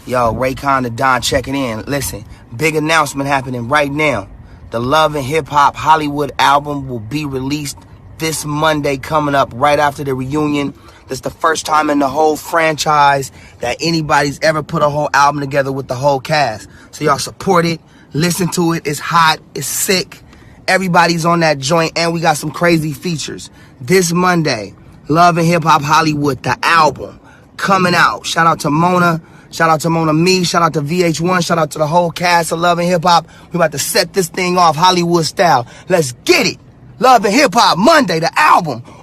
Yo, Raycon the Don checking in. Listen, big announcement happening right now. The Love and Hip Hop Hollywood album will be released this Monday coming up right after the reunion. This is the first time in the whole franchise that anybody's ever put a whole album together with the whole cast. So y'all support it, listen to it. It's hot, it's sick. Everybody's on that joint, and we got some crazy features. This Monday, Love and Hip Hop Hollywood, the album, coming out. Shout out to Mona. Shout out to Mona Me. Shout out to VH1. Shout out to the whole cast of Love and Hip Hop. We about to set this thing off Hollywood style. Let's get it. Love and Hip Hop Monday, the album. Ooh,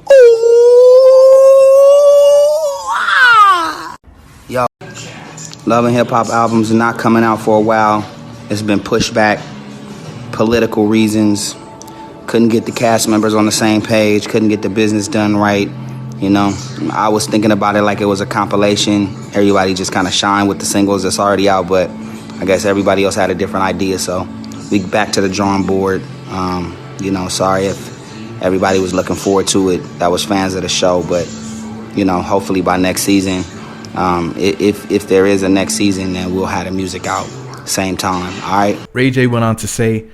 ah. Yo, Love and Hip Hop albums are not coming out for a while. It's been pushed back. Political reasons. Couldn't get the cast members on the same page. Couldn't get the business done right. You know, I was thinking about it like it was a compilation. Everybody just kind of shine with the singles that's already out, but I guess everybody else had a different idea, so we back to the drawing board. You know, sorry if everybody was looking forward to it that was fans of the show, but, you know, hopefully by next season, if there is a next season, then we'll have the music out same time, all right? Ray J went on to say,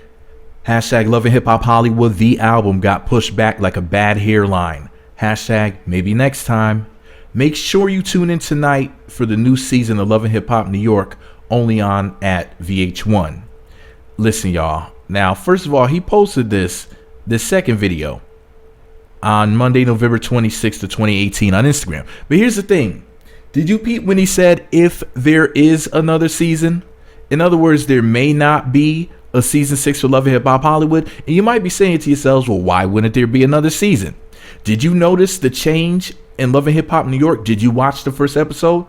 hashtag Love and Hip Hop Hollywood, the album got pushed back like a bad hairline. Hashtag maybe next time. Make sure you tune in tonight for the new season of Love and Hip Hop New York, only on at VH1. Listen, y'all. Now, first of all, he posted this second video on Monday, November 26th of 2018 on Instagram. But here's the thing. Did you peep when he said if there is another season? In other words, there may not be a season 6 for Love and Hip Hop Hollywood. And you might be saying to yourselves, well, why wouldn't there be another season? Did you notice the change in Love and Hip Hop New York? Did you watch the first episode?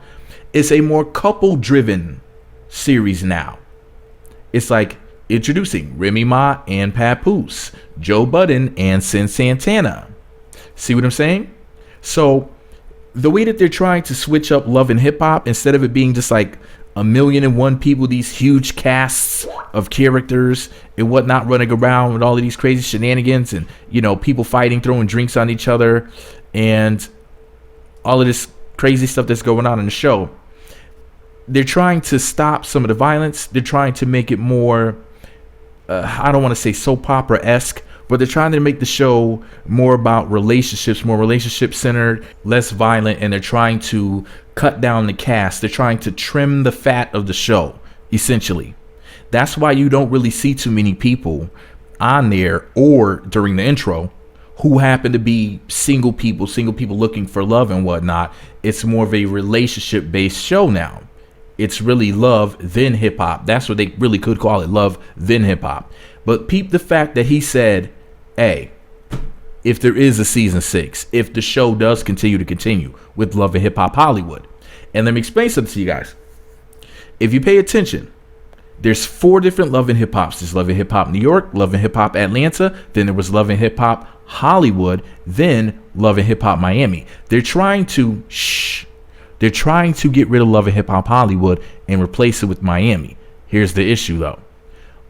It's a more couple-driven series now. It's like introducing Remy Ma and Papoose, Joe Budden and Sin Santana. See what I'm saying? So the way that they're trying to switch up Love and Hip Hop, instead of it being just like 1,000,001 people, these huge casts of characters and whatnot running around with all of these crazy shenanigans and, you know, people fighting, throwing drinks on each other and all of this crazy stuff that's going on in the show. They're trying to stop some of the violence. They're trying to make it more, I don't want to say soap opera-esque, but they're trying to make the show more about relationships, more relationship-centered, less violent, and they're trying to cut down the cast. They're trying to trim the fat of the show, essentially. That's why you don't really see too many people on there or during the intro who happen to be single people looking for love and whatnot. It's more of a relationship-based show now. It's really love, then hip-hop. That's what they really could call it, love, then hip-hop. But peep the fact that he said, hey, if there is a season 6, if the show does continue with Love and Hip Hop Hollywood. And let me explain something to you guys. If you pay attention, there's 4 different Love and Hip Hops. There's Love and Hip Hop New York, Love and Hip Hop Atlanta, then there was Love and Hip Hop Hollywood, then Love and Hip Hop Miami. They're trying to get rid of Love and Hip Hop Hollywood and replace it with Miami. Here's the issue though.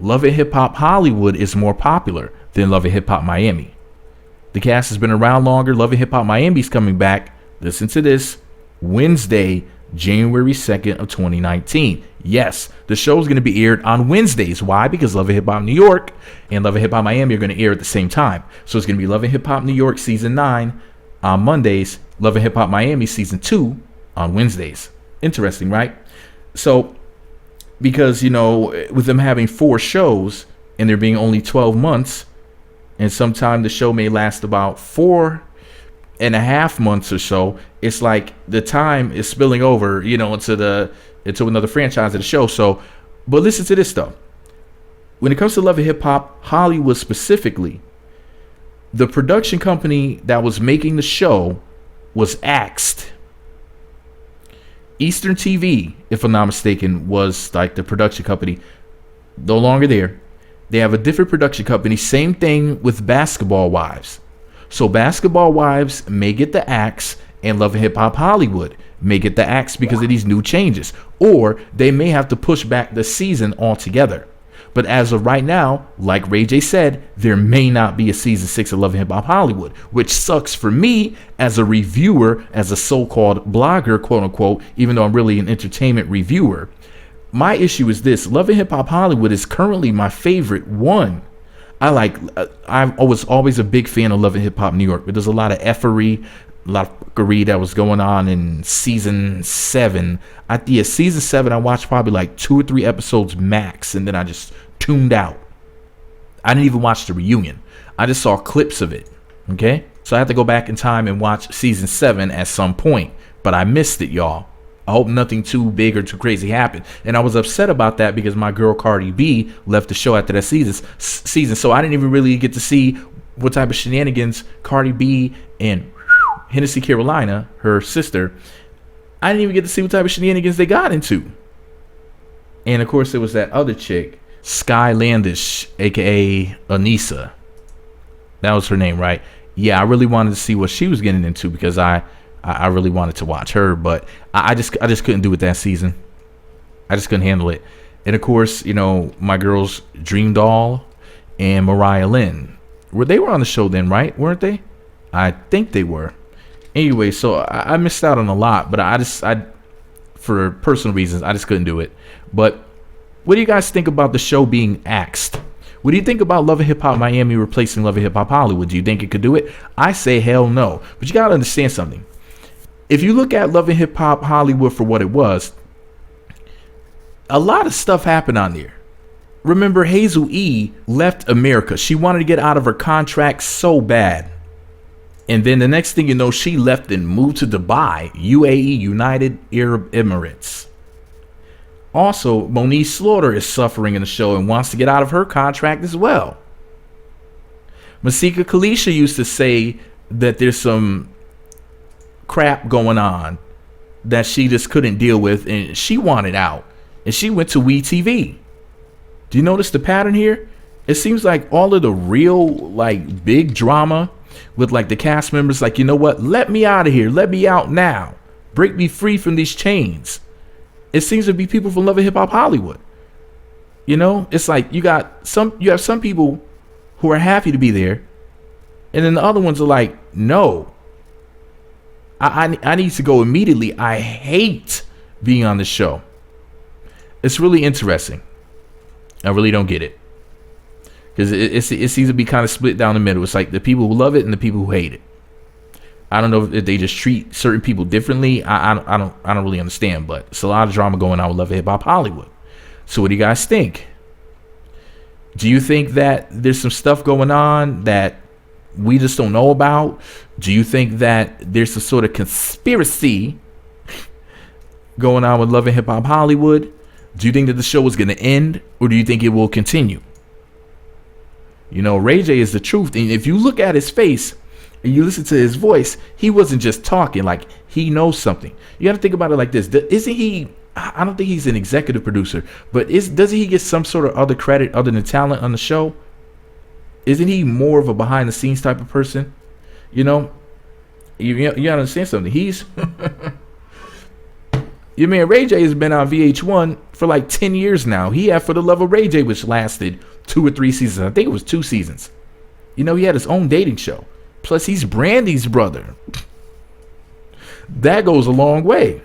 Love and Hip Hop Hollywood is more popular than Love and Hip Hop Miami. The cast has been around longer. Love and Hip Hop Miami's coming back. Listen to this. Wednesday, January 2nd of 2019. Yes, the show is going to be aired on Wednesdays. Why? Because Love and Hip Hop New York and Love and Hip Hop Miami are going to air at the same time. So it's going to be Love and Hip Hop New York Season 9 on Mondays. Love and Hip Hop Miami Season 2 on Wednesdays. Interesting, right? So, because, you know, with them having 4 shows and there being only 12 months, and sometime the show may last about 4.5 months or so, it's like the time is spilling over, you know, into another franchise of the show. So, but listen to this though. When it comes to Love and Hip Hop Hollywood specifically, the production company that was making the show was axed. Eastern TV, if I'm not mistaken, was like the production company. No longer there. They have a different production company. Same thing with Basketball Wives. So Basketball Wives may get the axe, and Love and Hip Hop Hollywood may get the axe because of these new changes. Or they may have to push back the season altogether. But as of right now, like Ray J said, there may not be a season 6 of Love and Hip Hop Hollywood, which sucks for me as a reviewer, as a so-called blogger, quote unquote, even though I'm really an entertainment reviewer. My issue is this: Love and Hip Hop Hollywood is currently my favorite one. I was always a big fan of Love and Hip Hop New York, but there's a lot of effery, a lot of fuckery that was going on in season 7. Season 7, I watched probably like 2 or 3 episodes max, and then I just tuned out. I didn't even watch the reunion. I just saw clips of it. Okay, so I have to go back in time and watch season 7 at some point, but I missed it, y'all. I hope nothing too big or too crazy happened. And I was upset about that because my girl Cardi B left the show after that season. So I didn't even really get to see what type of shenanigans Cardi B and Hennessy Carolina, her sister, I didn't even get to see what type of shenanigans they got into. And of course, there was that other chick, Sky Landish, aka Anissa. That was her name, right? Yeah, I really wanted to see what she was getting into because I really wanted to watch her, but I just couldn't do it that season. I just couldn't handle it. And of course, you know, my girls Dream Doll and Mariah Lynn, they were on the show then, right? Weren't they? I think they were. Anyway, so I missed out on a lot, but I for personal reasons, I just couldn't do it. But what do you guys think about the show being axed? What do you think about Love and Hip Hop Miami replacing Love and Hip Hop Hollywood? Do you think it could do it? I say hell no. But you gotta understand something. If you look at Love and Hip Hop Hollywood for what it was, a lot of stuff happened on there. Remember, Hazel E left America. She wanted to get out of her contract so bad. And then the next thing you know, she left and moved to Dubai, UAE, United Arab Emirates. Also, Moniece Slaughter is suffering in the show and wants to get out of her contract as well. Masika Kalisha used to say that there's some crap going on that she just couldn't deal with, and she wanted out, and she went to WeTV. Do you notice the pattern here? It seems like all of the real, like, big drama with, like, the cast members, like, you know what, let me out of here, let me out now, break me free from these chains. It seems to be people from Love and Hip Hop Hollywood. You know, it's like you have some people who are happy to be there, and then the other ones are like, no, I need to go immediately. I hate being on the show. It's really interesting. I really don't get it, because it seems to be kind of split down the middle. It's like the people who love it and the people who hate it. I don't know if they just treat certain people differently. I don't really understand, but it's a lot of drama going on with Love and Hip Hop Hollywood. So what do you guys think? Do you think that there's some stuff going on that we just don't know about? Do you think that there's some sort of conspiracy going on with Love and Hip Hop Hollywood? Do you think that the show is going to end, or do you think it will continue? You know, Ray J is the truth. And if you look at his face and you listen to his voice, he wasn't just talking, like he knows something. You got to think about it like this. Isn't he, I don't think he's an executive producer, but doesn't he get some sort of other credit other than talent on the show? Isn't he more of a behind the scenes type of person? You know, you understand something. He's your man Ray J has been on VH1 for like 10 years now. He had For the Love of Ray J, which lasted 2 or 3 seasons. I think it was 2 seasons. You know, he had his own dating show. Plus, he's Brandy's brother. That goes a long way.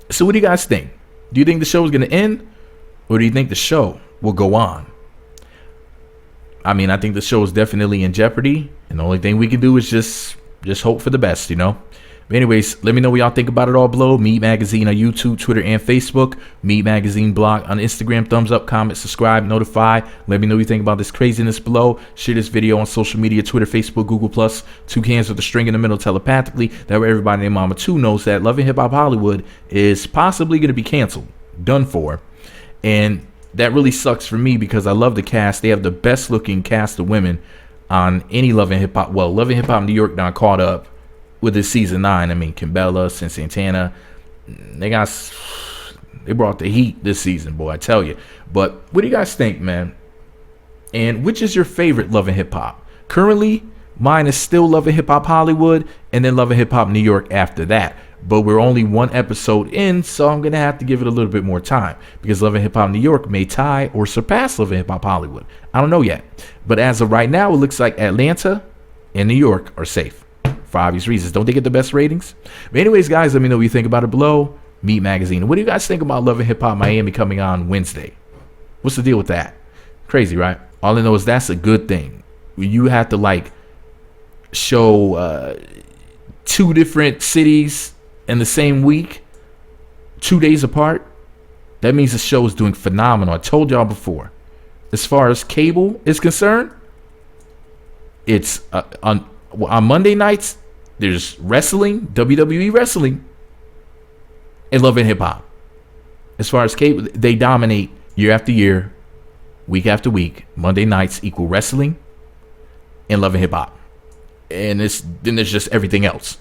So what do you guys think? Do you think the show is going to end, or do you think the show will go on? I mean, I think the show is definitely in jeopardy, and the only thing we can do is just hope for the best, you know? But anyways, let me know what y'all think about it all below. Meat Magazine on YouTube, Twitter, and Facebook. Meat Magazine blog on Instagram. Thumbs up, comment, subscribe, notify. Let me know what you think about this craziness below. Share this video on social media, Twitter, Facebook, Google+. 2 cans with a string in the middle telepathically. That way everybody named Mama 2 knows that Love and Hip Hop Hollywood is possibly going to be canceled. Done for. And that really sucks for me because I love the cast. They have the best looking cast of women on any Love and Hip Hop. Well, Love and Hip Hop New York now caught up with this season 9. I mean, Kimbella, Sin Santana, they brought the heat this season, boy, I tell you. But what do you guys think, man? And which is your favorite Love and Hip Hop? Currently, mine is still Love and Hip Hop Hollywood, and then Love and Hip Hop New York after that. but we're only one episode in, so I'm gonna have to give it a little bit more time because Love and Hip Hop New York may tie or surpass Love and Hip Hop Hollywood. I don't know yet, but as of right now, it looks like Atlanta and New York are safe for obvious reasons. Don't they get the best ratings? But anyways, guys, let me know what you think about it below. Meat Magazine. What do you guys think about Love and Hip Hop Miami coming on Wednesday? What's the deal with that? Crazy, right? All I know is that's a good thing. You have to like show 2 different cities in the same week, 2 days apart. That means the show is doing phenomenal. I told y'all before. As far as cable is concerned, it's on Monday nights. There's wrestling, WWE wrestling, and Love and Hip Hop. As far as cable, they dominate year after year, week after week. Monday nights equal wrestling and Love and Hip Hop, and then there's just everything else.